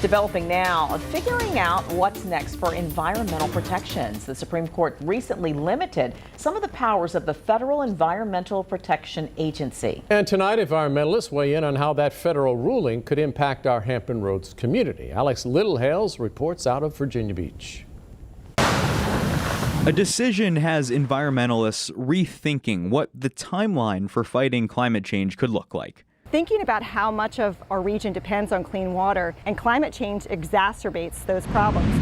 Developing now, figuring out what's next for environmental protections. The Supreme Court recently limited some of the powers of the Federal Environmental Protection Agency. And tonight, environmentalists weigh in on how that federal ruling could impact our Hampton Roads community. Alex Littlehales reports out of Virginia Beach. A decision has environmentalists rethinking what the timeline for fighting climate change could look like. Thinking about how much of our region depends on clean water, and climate change exacerbates those problems.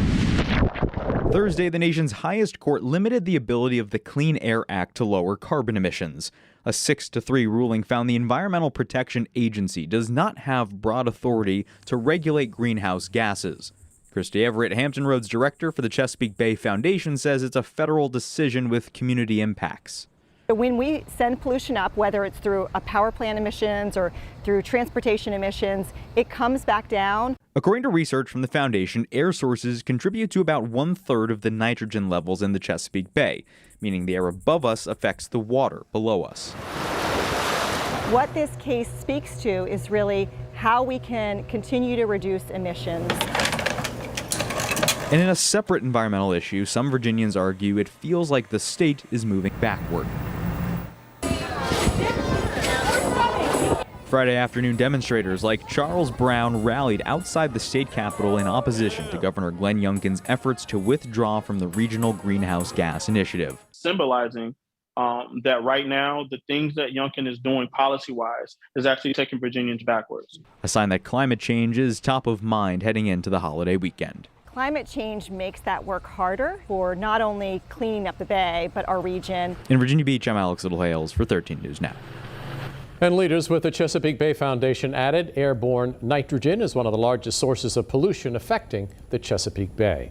Thursday, the nation's highest court limited the ability of the Clean Air Act to lower carbon emissions. A 6-3 ruling found the Environmental Protection Agency does not have broad authority to regulate greenhouse gases. Christy Everett, Hampton Roads director for the Chesapeake Bay Foundation, says it's a federal decision with community impacts. When we send pollution up, whether it's through a power plant emissions or through transportation emissions, it comes back down. According to research from the foundation, air sources contribute to about 1/3 of the nitrogen levels in the Chesapeake Bay, meaning the air above us affects the water below us. What this case speaks to is really how we can continue to reduce emissions. And in a separate environmental issue, some Virginians argue it feels like the state is moving backward. Friday afternoon, demonstrators like Charles Brown rallied outside the state capitol in opposition to Governor Glenn Youngkin's efforts to withdraw from the Regional Greenhouse Gas Initiative. Symbolizing that right now, the things that Youngkin is doing policy-wise is actually taking Virginians backwards. A sign that climate change is top of mind heading into the holiday weekend. Climate change makes that work harder for not only cleaning up the bay, but our region. In Virginia Beach, I'm Alex Littlehales for 13 News Now. And leaders with the Chesapeake Bay Foundation added airborne nitrogen is one of the largest sources of pollution affecting the Chesapeake Bay.